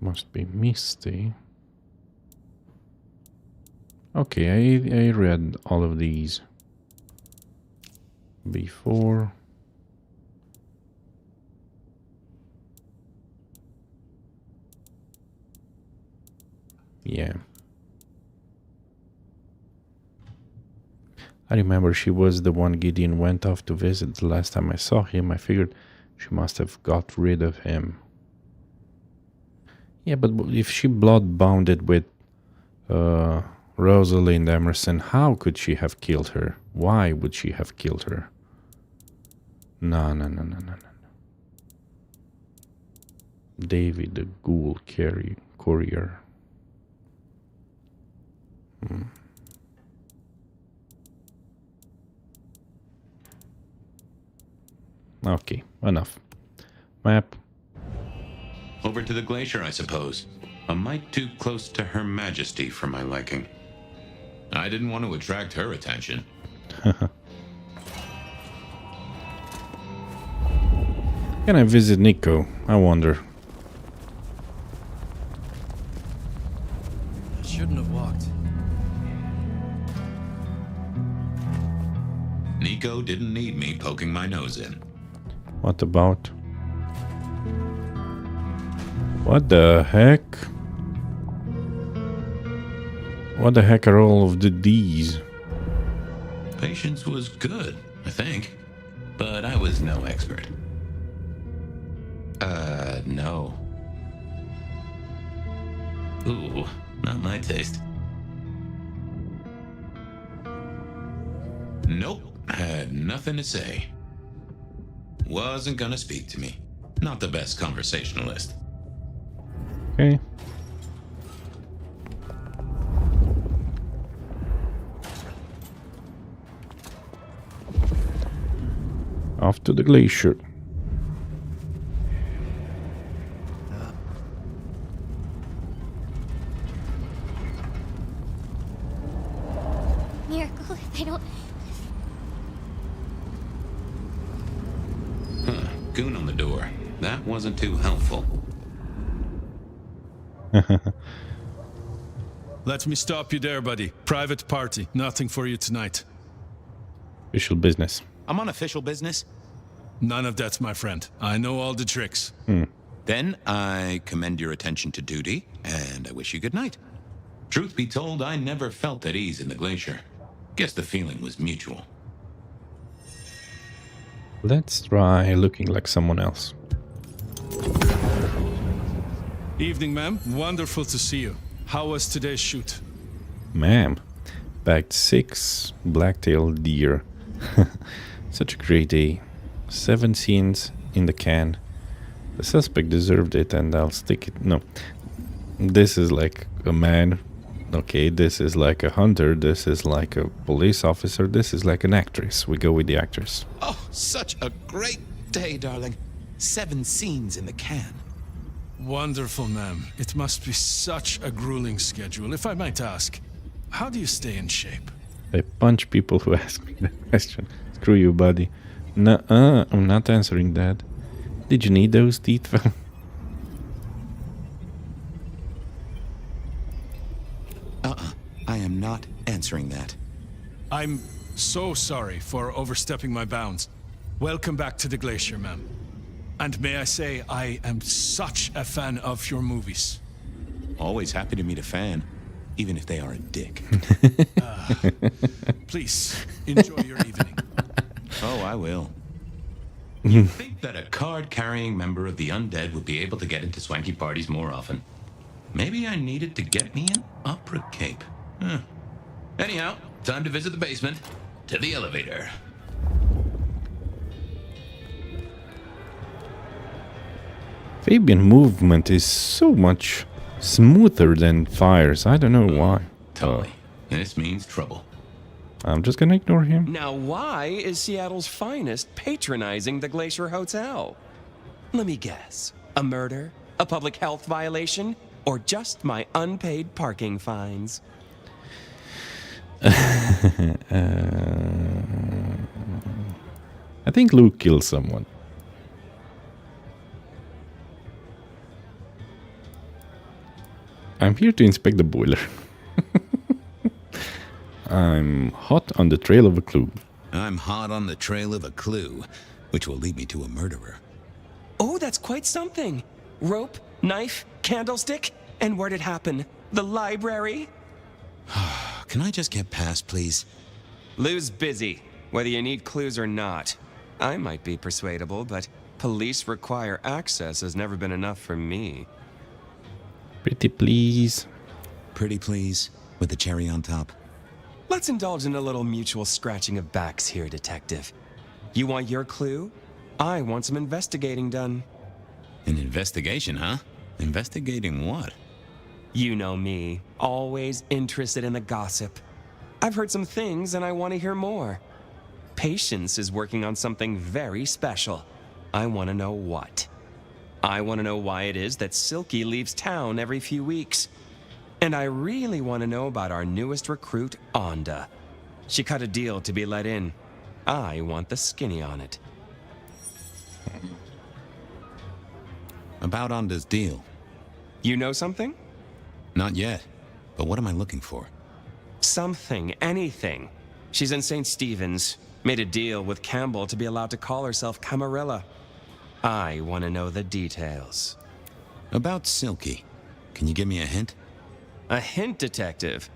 Must be Misty. Okay, I read all of these before. Yeah. I remember she was the one Gideon went off to visit the last time I saw him. I figured she must have got rid of him. Yeah, but if she blood-bounded with Rosalind Emerson, how could she have killed her? Why would she have killed her? No. David, the ghoul courier. Okay, enough. Map. Over to the glacier, I suppose. A mite too close to Her Majesty for my liking. I didn't want to attract her attention. Can I visit Nico? I wonder. I shouldn't have walked. Nico didn't need me poking my nose in. What about? What the heck? What the heck are all of the D's? Patience was good, I think. But I was no expert. No. Ooh, not my taste. Nope, had nothing to say. Wasn't gonna speak to me. Not the best conversationalist. Okay. Off to the glacier. Miracle, I don't... Huh, goon on the door. That wasn't too helpful. Let me stop you there, buddy. Private party. Nothing for you tonight. Official business. I'm on official business. None of that, my friend. I know all the tricks. Then I commend your attention to duty, and I wish you good night. Truth be told, I never felt at ease in the glacier. Guess the feeling was mutual. Let's try looking like someone else. Evening, ma'am. Wonderful to see you. How was today's shoot? Ma'am, bagged 6 black-tailed deer. Such a great day. 7 scenes in the can. The suspect deserved it and I'll stick it. No. This is like a man. Okay, this is like a hunter. This is like a police officer. This is like an actress. We go with the actress. Oh, such a great day, darling. 7 scenes in the can. Wonderful, ma'am. It must be such a grueling schedule. If I might ask, how do you stay in shape? I punch people who ask me that question. Screw you, buddy. Nuh-uh, I'm not answering that. Did you need those teeth? I am not answering that. I'm so sorry for overstepping my bounds. Welcome back to the glacier, ma'am. And may I say, I am such a fan of your movies. Always happy to meet a fan, even if they are a dick. Please, enjoy your evening. Oh, I will. You'd think that a card-carrying member of the undead would be able to get into swanky parties more often. Maybe I needed to get me an opera cape. Anyhow, time to visit the basement. To the elevator. Fabian movement is so much smoother than Fire's. I don't know why. Tolly, this means trouble. I'm just gonna ignore him. Now, why is Seattle's finest patronizing the Glacier Hotel? Let me guess. A murder? A public health violation? Or just my unpaid parking fines? I think Luke killed someone. I'm here to inspect the boiler. I'm hot on the trail of a clue. I'm hot on the trail of a clue, which will lead me to a murderer. Oh, that's quite something. Rope, knife, candlestick, and where'd it happen? The library? Can I just get past, please? Lou's busy, whether you need clues or not. I might be persuadable, but police require access has never been enough for me. Pretty please. Pretty please, with the cherry on top. Let's indulge in a little mutual scratching of backs here, Detective. You want your clue? I want some investigating done. An investigation, huh? Investigating what? You know me, always interested in the gossip. I've heard some things and I want to hear more. Patience is working on something very special. I want to know what. I want to know why it is that Silky leaves town every few weeks. And I really want to know about our newest recruit, Onda. She cut a deal to be let in. I want the skinny on it. About Onda's deal. You know something? Not yet. But what am I looking for? Something, anything. She's in St. Stephen's. Made a deal with Campbell to be allowed to call herself Camarilla. I want to know the details. About Silky. Can you give me a hint? A hint, Detective.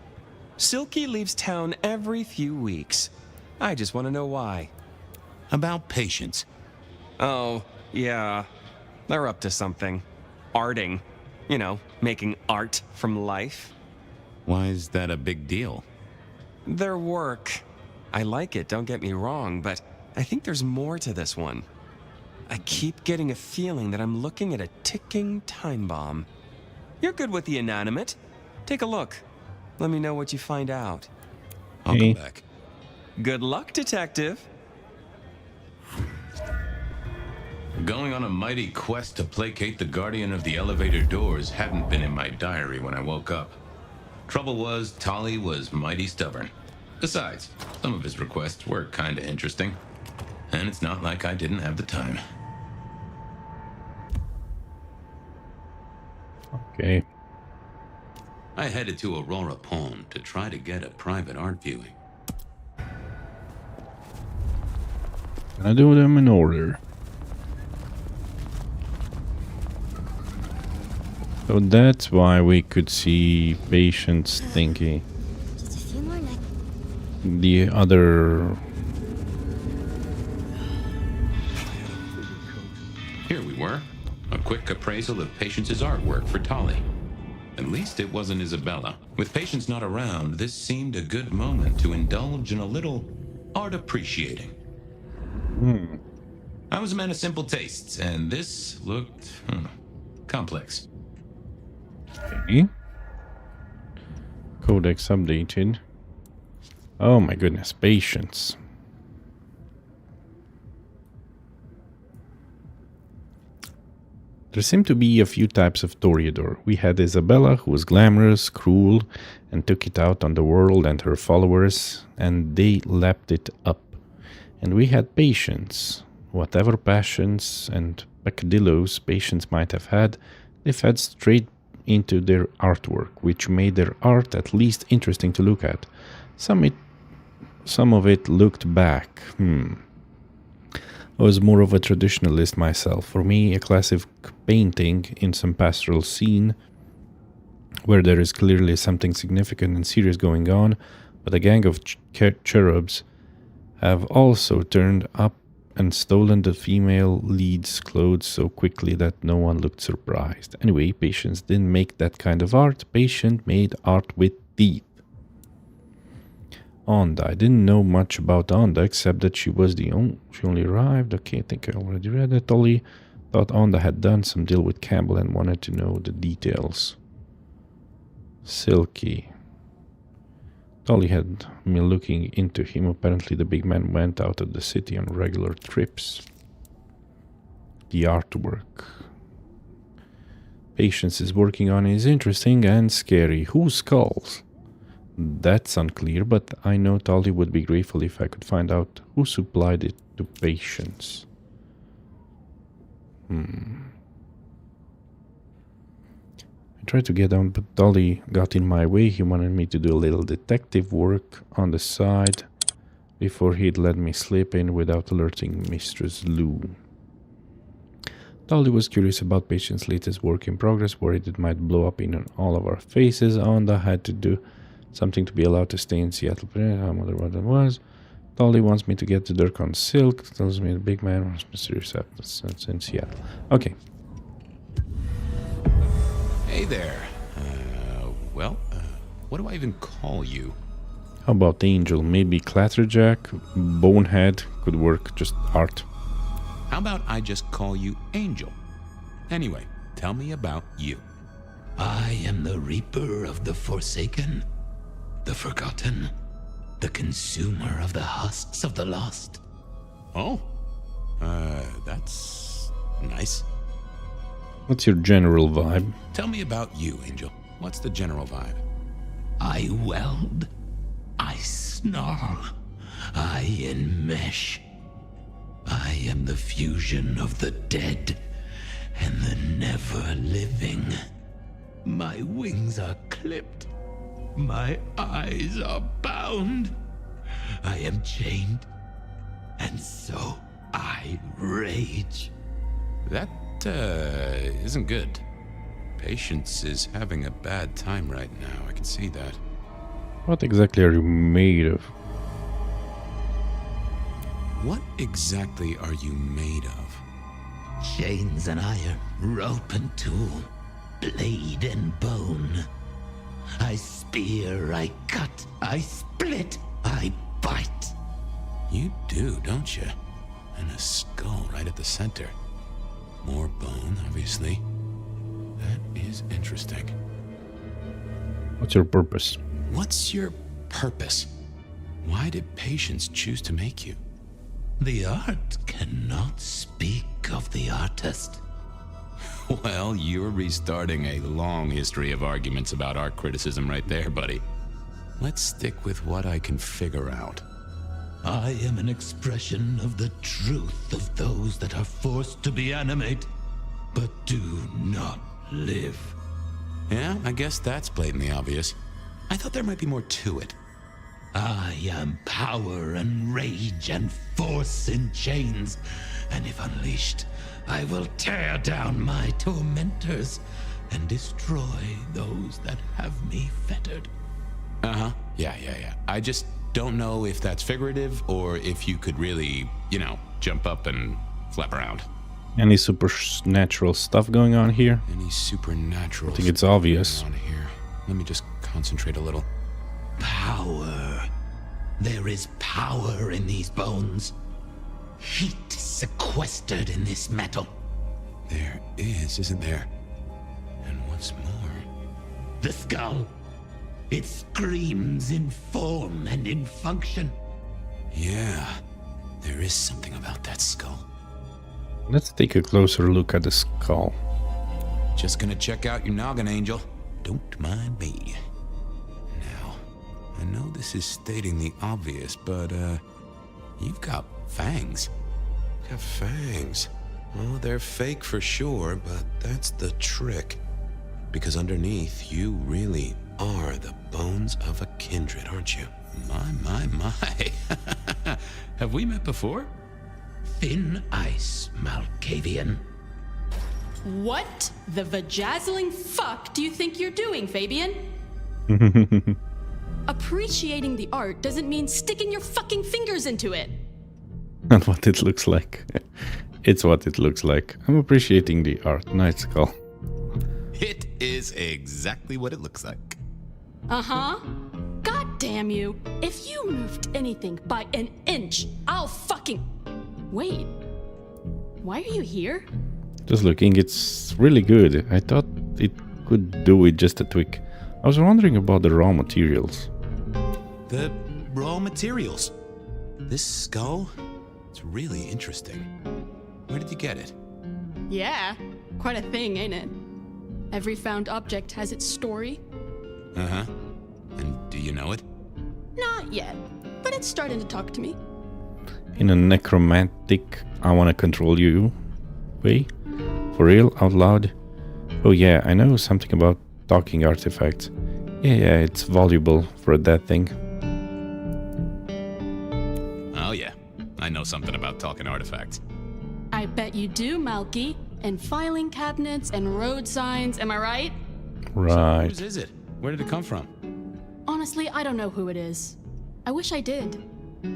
Silky leaves town every few weeks. I just want to know why. About Patience. Oh, yeah. They're up to something. Arting. You know, making art from life. Why is that a big deal? Their work. I like it, don't get me wrong, but I think there's more to this one. I keep getting a feeling that I'm looking at a ticking time bomb. You're good with the inanimate. Take a look. Let me know what you find out. I'll come back. Good luck, Detective. Going on a mighty quest to placate the guardian of the elevator doors hadn't been in my diary when I woke up. Trouble was, Tolly was mighty stubborn. Besides, some of his requests were kinda interesting. And it's not like I didn't have the time. Okay. I headed to Aurora Pond to try to get a private art viewing. Gonna do them in order. So that's why we could see Patience thingy. The other... Here we were. A quick appraisal of Patience's artwork for Tolly. At least it wasn't Isabella. With Patience not around, this seemed a good moment to indulge in a little art appreciating. I was a man of simple tastes, and this looked complex. Okay. Codex updated. Oh my goodness, Patience. There seemed to be a few types of Toreador. We had Isabella, who was glamorous, cruel, and took it out on the world and her followers, and they lapped it up. And we had Patience. Whatever passions and peccadillos Patience might have had, they fed straight into their artwork, which made their art at least interesting to look at. Some of it looked back. I was more of a traditionalist myself. For me, a classic painting in some pastoral scene where there is clearly something significant and serious going on, but a gang of cherubs have also turned up and stolen the female lead's clothes so quickly that no one looked surprised. Anyway, Patience didn't make that kind of art. Patience made art with teeth. Onda. I didn't know much about Onda except that she was she only arrived. Okay, I think I already read it. Tolly Thought Onda had done some deal with Campbell and wanted to know the details. Silky. Tolly had me looking into him. Apparently the big man went out of the city on regular trips. The artwork Patience is working on is interesting and scary. Whose skulls? That's unclear, but I know Tolly would be grateful if I could find out who supplied it to Patience. I tried to get down, but Tolly got in my way. He wanted me to do a little detective work on the side before he'd let me slip in without alerting Mistress Lou. Tolly was curious about Patience's latest work in progress, worried it might blow up in all of our faces. Onda had to do something to be allowed to stay in Seattle. I wonder what it was. Tolly wants me to get to Dirk on Silk. Tells me the big man was mysterious in Seattle. Okay. Hey there. What do I even call you? How about Angel? Maybe Clatterjack? Bonehead could work, just art. How about I just call you Angel? Anyway, tell me about you. I am the Reaper of the Forsaken, the Forgotten, the Consumer of the Husks of the Lost. Oh, that's nice. What's your general vibe? Tell me about you, Angel. What's the general vibe? I weld, I snarl, I enmesh. I am the fusion of the dead and the never-living. My wings are clipped. My eyes are bound. I am chained. And so I rage. That, isn't good. Patience is having a bad time right now. I can see that. What exactly are you made of? What exactly are you made of? Chains and iron, rope and tool, blade and bone. I spear, I cut, I split, I bite. You do, don't you? And a skull right at the center. More bone, obviously. That is interesting. What's your purpose? What's your purpose? Why did Patience choose to make you? The art cannot speak of the artist. Well, you're restarting a long history of arguments about art criticism right there, buddy. Let's stick with what I can figure out. I am an expression of the truth of those that are forced to be animate, but do not live. Yeah, I guess that's blatantly obvious. I thought there might be more to it. I am power and rage and force in chains, and if unleashed, I will tear down my tormentors and destroy those that have me fettered. Uh-huh. Yeah. I just don't know if that's figurative or if you could really, jump up and flap around. Any supernatural stuff going on here? Any supernatural I think it's obvious. Going on here. Let me just concentrate a little. Power. There is power in these bones. Heat sequestered in this metal. There is, isn't there? And what's more? The skull. It screams in form and in function. Yeah, there is something about that skull. Let's take a closer look at the skull. Just gonna check out your noggin, Angel. Don't mind me. Now, I know this is stating the obvious, but, you've got fangs. You've got fangs. Well, they're fake for sure, but that's the trick. Because underneath, you really are the bones of a kindred, aren't you? My. Have we met before? Thin ice, Malkavian. What the vajazzling fuck do you think you're doing, Fabian? Appreciating the art doesn't mean sticking your fucking fingers into it. And what it looks like. It's what it looks like. I'm appreciating the art. Nice skull. It is exactly what it looks like. Uh-huh. God damn you. If you moved anything by an inch, I'll fucking... Wait. Why are you here? Just looking, it's really good. I thought it could do with just a tweak. I was wondering about the raw materials. The raw materials? This skull? It's really interesting. Where did you get it? Yeah, quite a thing, ain't it? Every found object has its story. Uh-huh. And do you know it? Not yet, but it's starting to talk to me. In a necromantic, I wanna control you way? For real? Out loud? Oh yeah, I know something about talking artifacts. Yeah, it's valuable for that thing. Oh yeah, I know something about talking artifacts. I bet you do, Malky. And filing cabinets and road signs, am I right? Right. Whose is it? Where did it come from? Honestly, I don't know who it is. I wish I did.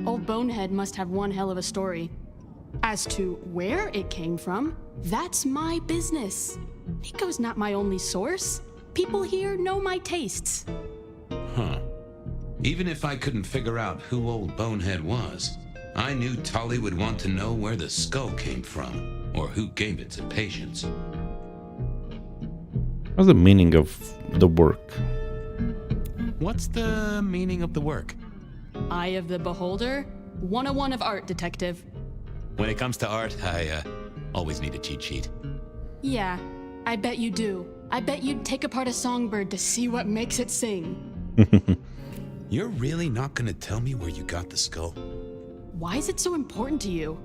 Old Bonehead must have one hell of a story. As to where it came from, that's my business. Nico's not my only source. People here know my tastes. Huh. Even if I couldn't figure out who old Bonehead was, I knew Tolly would want to know where the skull came from, or who gave it to patients. What's the meaning of the work? What's the meaning of the work? Eye of the Beholder, 101 of art, detective. When it comes to art, I always need a cheat sheet. Yeah, I bet you do. I bet you'd take apart a songbird to see what makes it sing. You're really not gonna tell me where you got the skull? Why is it so important to you?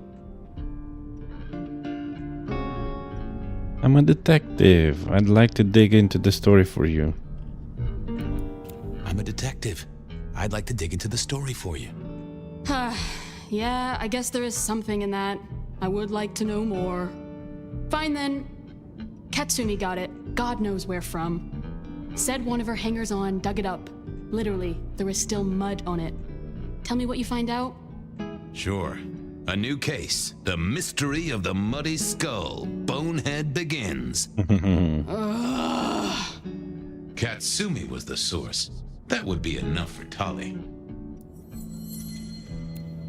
I'm a detective. I'd like to dig into the story for you. I'm a detective. I'd like to dig into the story for you. Yeah, I guess there is something in that. I would like to know more. Fine then. Katsumi got it. God knows where from. Said one of her hangers-on dug it up. Literally, there was still mud on it. Tell me what you find out. Sure. A new case. The mystery of the muddy skull. Bonehead begins. Katsumi was the source. That would be enough for Tolly.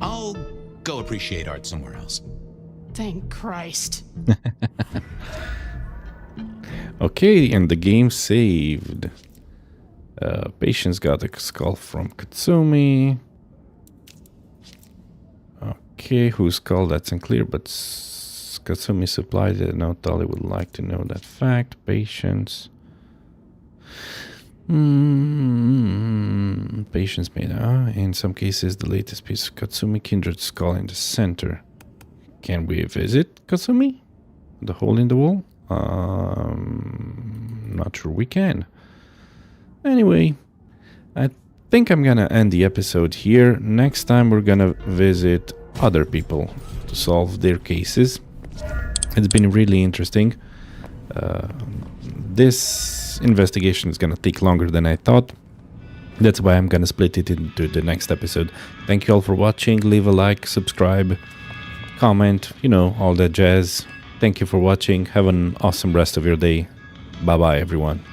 I'll go appreciate art somewhere else. Thank Christ. Okay, and the game saved. Patience got a skull from Katsumi. Okay, whose skull? That's unclear, but Katsumi supplied it. Now Tolly would like to know that fact. Patience. Patience made in some cases the latest piece of Katsumi kindred skull in the center. Can we visit Katsumi? The hole in the wall? Not sure we can. Anyway, I think I'm gonna end the episode here. Next time we're gonna visit other people to solve their cases. It's been really interesting. This investigation is gonna take longer than I thought. That's why I'm gonna split it into the next episode. Thank you all for watching. Leave a like, subscribe, comment, you know, all that jazz. Thank you for watching. Have an awesome rest of your day. Bye bye everyone.